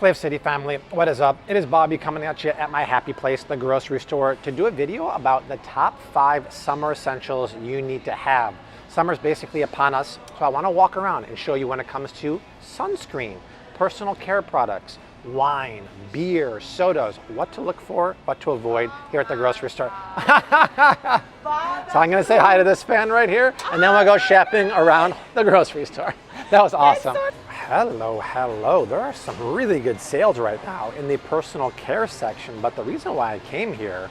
Flav City family, what is up? It is Bobby coming at you at my happy place, the grocery store, to do a video about the top 5 summer essentials you need to have. Summer's basically upon us, so I want to walk around and show you when it comes to sunscreen, personal care products, wine, beer, sodas, what to look for, what to avoid here at the grocery store. So I'm going to say hi to this fan right here, and then we'll go shopping around the grocery store. That was awesome. Hello, hello. There are some really good sales right now in the personal care section, but the reason why I came here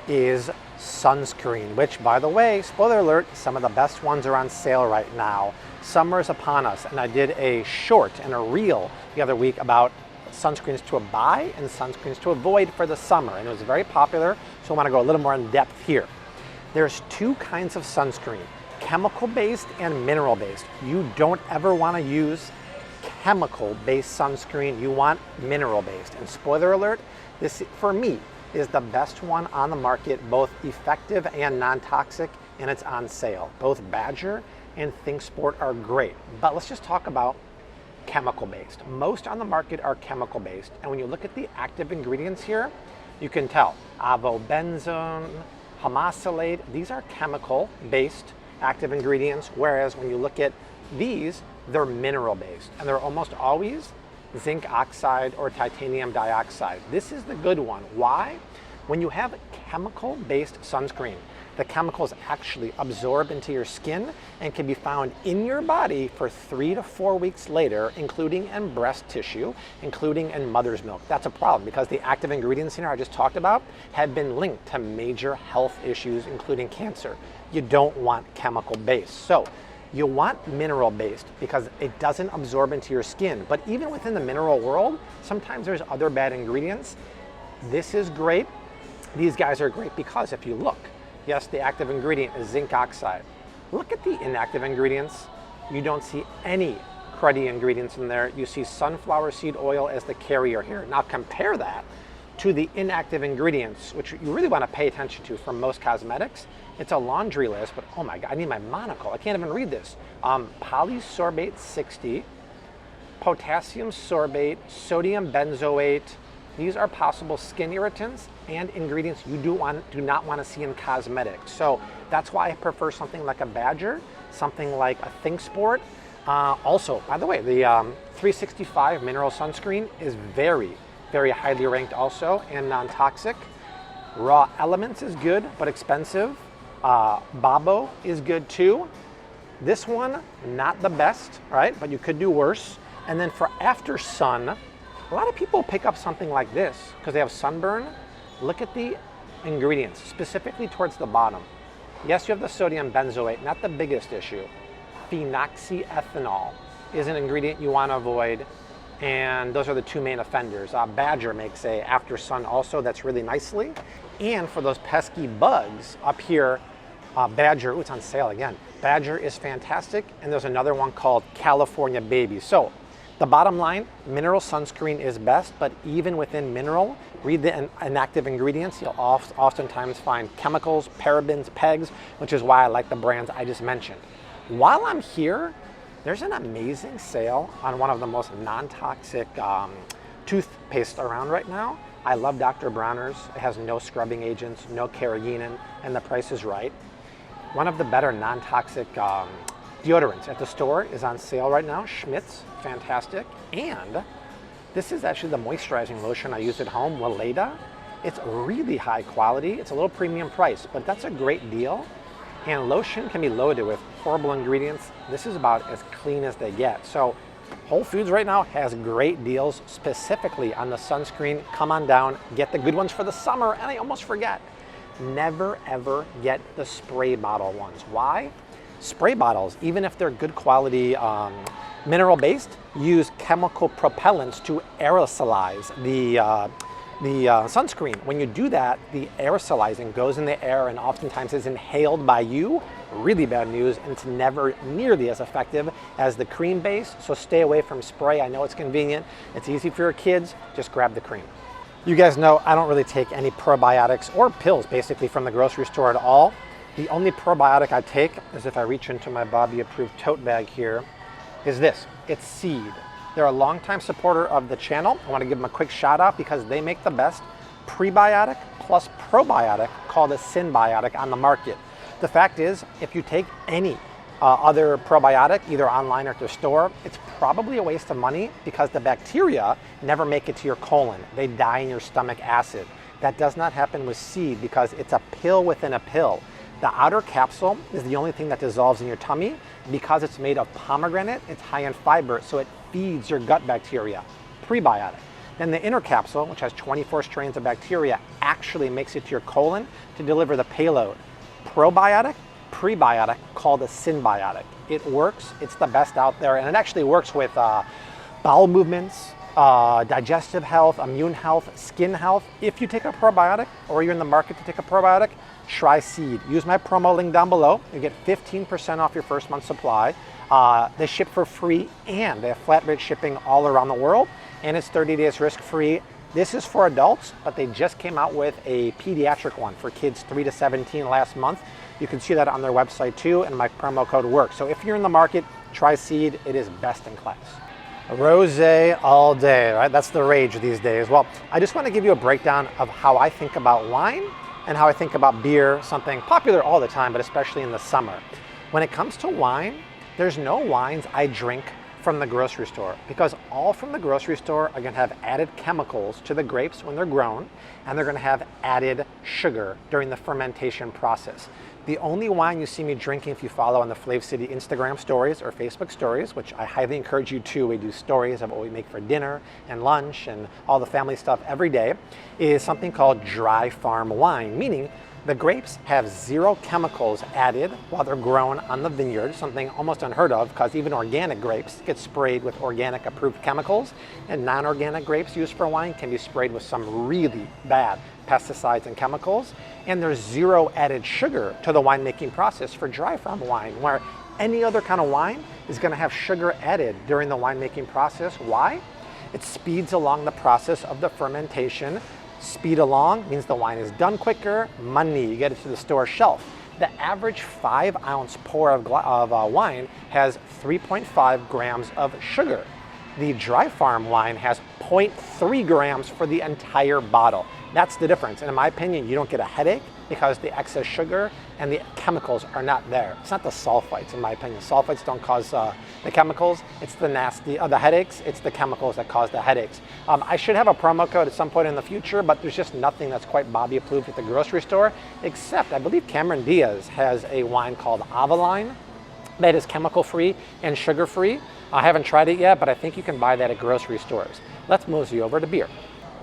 is sunscreen, which, by the way, spoiler alert, some of the best ones are on sale right now. Summer is upon us, and I did a short and a reel the other week about sunscreens to buy and sunscreens to avoid for the summer, and it was very popular, so I want to go a little more in depth here. There's 2 kinds of sunscreen, chemical-based and mineral-based. You don't ever want to use chemical-based sunscreen. You want mineral-based. And spoiler alert, this, for me, is the best one on the market, both effective and non-toxic, and it's on sale. Both Badger and ThinkSport are great, but let's just talk about chemical-based. Most on the market are chemical-based, and when you look at the active ingredients here, you can tell avobenzone, homosalate, these are chemical-based active ingredients, whereas when you look at these, they're mineral-based, and they're almost always zinc oxide or titanium dioxide. This is the good one. Why? When you have chemical-based sunscreen, the chemicals actually absorb into your skin and can be found in your body for 3 to 4 weeks later, including in breast tissue, including in mother's milk. That's a problem because the active ingredients here I just talked about have been linked to major health issues, including cancer. You don't want chemical-based. So you want mineral-based because it doesn't absorb into your skin. But even within the mineral world, sometimes there's other bad ingredients. This is great. These guys are great because if you look, yes, the active ingredient is zinc oxide. Look at the inactive ingredients. You don't see any cruddy ingredients in there. You see sunflower seed oil as the carrier here. Now compare that to the inactive ingredients, which you really want to pay attention to from most cosmetics. It's a laundry list, but oh my God, I need my monocle. I can't even read this. Polysorbate 60, potassium sorbate, sodium benzoate. These are possible skin irritants and ingredients you do not want to see in cosmetics. So that's why I prefer something like a Badger, something like a ThinkSport. Also, by the way, the 365 mineral sunscreen is very, very highly ranked also and non-toxic. Raw Elements is good, but expensive. Babo is good too. This one, not the best, right? But you could do worse. And then for after sun, a lot of people pick up something like this because they have sunburn. Look at the ingredients, specifically towards the bottom. Yes, you have the sodium benzoate, not the biggest issue. Phenoxyethanol is an ingredient you want to avoid. And those are the 2 main offenders. Badger makes a after sun also that's really nicely. And for those pesky bugs up here, Badger, it's on sale again. Badger is fantastic. And there's another one called California Baby. So the bottom line, mineral sunscreen is best, but even within mineral, read the inactive ingredients. You'll oftentimes find chemicals, parabens, PEGs, which is why I like the brands I just mentioned. While I'm here, there's an amazing sale on one of the most non-toxic toothpaste around right now. I love Dr. Bronner's. It has no scrubbing agents, no carrageenan, and the price is right. One of the better non-toxic deodorants at the store is on sale right now. Schmidt's, fantastic. And this is actually the moisturizing lotion I use at home, Weleda. It's really high quality. It's a little premium price, but that's a great deal. And lotion can be loaded with horrible ingredients. This is about as clean as they get. So Whole Foods right now has great deals specifically on the sunscreen. Come on down, get the good ones for the summer. And I almost forget, never ever get the spray bottle ones. Why? Spray bottles, even if they're good quality mineral-based, use chemical propellants to aerosolize the sunscreen. When you do that, the aerosolizing goes in the air and oftentimes is inhaled by you. Really bad news, and it's never nearly as effective as the cream base, so stay away from spray. I know it's convenient, it's easy for your kids, just grab the cream. You guys know I don't really take any probiotics or pills basically from the grocery store at all. The only probiotic I take is if I reach into my Bobby approved tote bag here, is this. It's seed. They're a longtime supporter of the channel. I want to give them a quick shout out because they make the best prebiotic plus probiotic called a synbiotic on the market. The fact is, if you take any other probiotic, either online or at the store, it's probably a waste of money because the bacteria never make it to your colon. They die in your stomach acid. That does not happen with seed because it's a pill within a pill. The outer capsule is the only thing that dissolves in your tummy. Because it's made of pomegranate, it's high in fiber, so it feeds your gut bacteria, prebiotic. Then the inner capsule, which has 24 strains of bacteria, actually makes it to your colon to deliver the payload. Probiotic, prebiotic, called a synbiotic. It works, it's the best out there, and it actually works with bowel movements, digestive health, immune health, skin health. If you take a probiotic or you're in the market to take a probiotic, try Seed. Use my promo link down below. You get 15% off your first month's supply. They ship for free and they have flat rate shipping all around the world, and it's 30 days risk-free. This is for adults, but they just came out with a pediatric one for kids 3 to 17 last month. You can see that on their website too, and my promo code works. So if you're in the market, try Seed. It is best in class. Rosé all day, right? That's the rage these days. Well, I just want to give you a breakdown of how I think about wine and how I think about beer, something popular all the time, but especially in the summer. When it comes to wine, there's no wines I drink from the grocery store because all from the grocery store are going to have added chemicals to the grapes when they're grown, and they're going to have added sugar during the fermentation process. The only wine you see me drinking, if you follow on the Flav City Instagram stories or Facebook stories, which I highly encourage you to, we do stories of what we make for dinner and lunch and all the family stuff every day, is something called dry farm wine, meaning the grapes have 0 chemicals added while they're grown on the vineyard, something almost unheard of because even organic grapes get sprayed with organic approved chemicals, and non-organic grapes used for wine can be sprayed with some really bad pesticides and chemicals. And there's 0 added sugar to the winemaking process for dry farm wine, where any other kind of wine is going to have sugar added during the winemaking process. Why? It speeds along the process of the fermentation. Speed along means the wine is done quicker, money, you get it to the store shelf. The average 5-ounce pour of wine has 3.5 grams of sugar. The dry farm wine has 0.3 grams for the entire bottle. That's the difference. And in my opinion, you don't get a headache because the excess sugar and the chemicals are not there. It's not the sulfites, in my opinion. Sulfites don't cause the chemicals. It's the the headaches. It's the chemicals that cause the headaches. I should have a promo code at some point in the future, but there's just nothing that's quite Bobby approved at the grocery store, except I believe Cameron Diaz has a wine called Avaline that is chemical-free and sugar-free. I haven't tried it yet, but I think you can buy that at grocery stores. Let's mosey over to beer.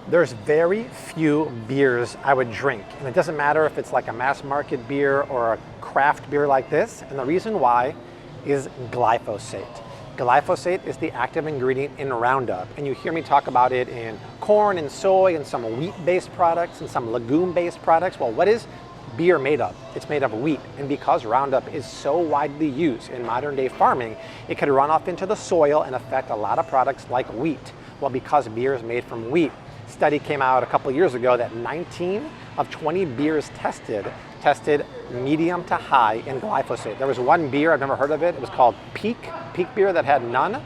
There's very few beers I would drink, and it doesn't matter if it's like a mass market beer or a craft beer like this, and the reason why is glyphosate. Glyphosate is the active ingredient in Roundup, and you hear me talk about it in corn and soy and some wheat-based products and some legume-based products. Well, what is beer made of? It's made of wheat, and because Roundup is so widely used in modern day farming, it could run off into the soil and affect a lot of products like wheat. Well, because beer is made from wheat, study came out a couple years ago that 19 of 20 beers tested medium to high in glyphosate. There was one beer, I've never heard of it, it was called Peak beer, that had none.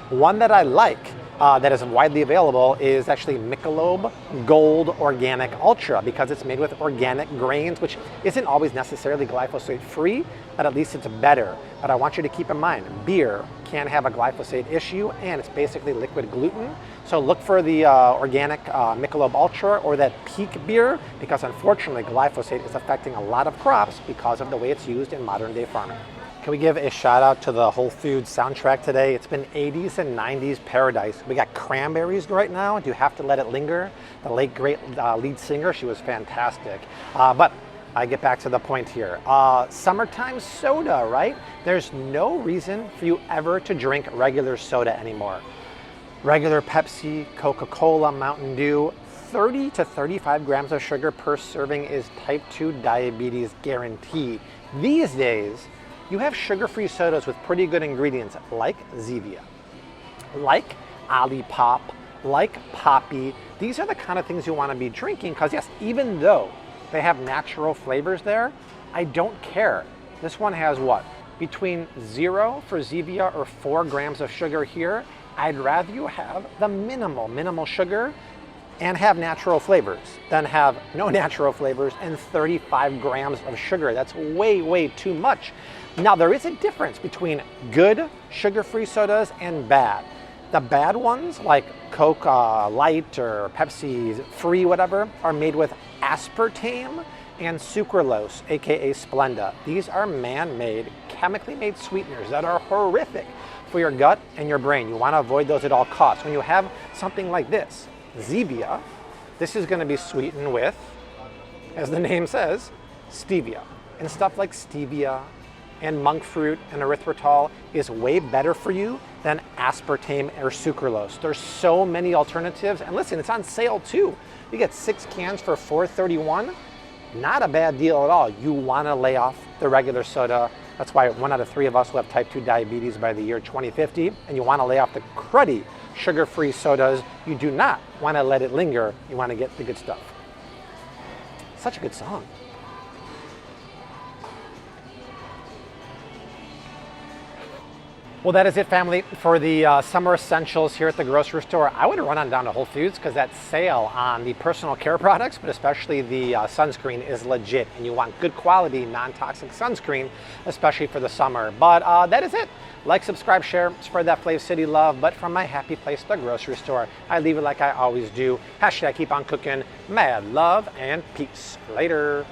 One that I like that is widely available is actually Michelob Gold Organic Ultra, because it's made with organic grains, which isn't always necessarily glyphosate free, but at least it's better. But I want you to keep in mind, beer can have a glyphosate issue, and it's basically liquid gluten. So look for the organic Michelob Ultra or that Peak beer, because unfortunately glyphosate is affecting a lot of crops because of the way it's used in modern day farming. Can we give a shout out to the Whole Foods soundtrack today? It's been 80s and 90s paradise. We got Cranberries right now. Do You Have to Let It Linger? The late great lead singer, she was fantastic. But I get back to the point here. Summertime soda, right? There's no reason for you ever to drink regular soda anymore. Regular Pepsi, Coca-Cola, Mountain Dew, 30 to 35 grams of sugar per serving is type 2 diabetes guaranteed. These days, you have sugar-free sodas with pretty good ingredients like Zevia, like Olipop, like Poppy. These are the kind of things you want to be drinking because, yes, even though they have natural flavors there, I don't care. This one has what? Between 0 for Zevia or 4 grams of sugar here I'd rather you have the minimal sugar and have natural flavors than have no natural flavors and 35 grams of sugar. That's way too much. Now, there is a difference between good sugar-free sodas and bad. The bad ones, like Coke Light or Pepsi Free, whatever, are made with aspartame and sucralose, aka Splenda. These are man-made, chemically made sweeteners that are horrific for your gut and your brain. You want to avoid those at all costs. When you have something like this, Zevia, this is going to be sweetened with, as the name says, stevia. And stuff like stevia and monk fruit and erythritol is way better for you than aspartame or sucralose. There's so many alternatives. And listen, it's on sale too. You get 6 cans for $4.31. Not a bad deal at all. You want to lay off the regular soda. That's why 1 out of 3 of us will have type 2 diabetes by the year 2050. And you want to lay off the cruddy sugar-free sodas. You do not want to let it linger. You want to get the good stuff. Such a good song. Well, that is it, family, for the summer essentials here at the grocery store. I would run on down to Whole Foods because that sale on the personal care products, but especially the sunscreen, is legit. And you want good quality, non-toxic sunscreen, especially for the summer. But that is it. Like, subscribe, share, spread that Flav City love. But from my happy place, the grocery store, I leave it like I always do. Hashtag keep on cooking. Mad love and peace. Later.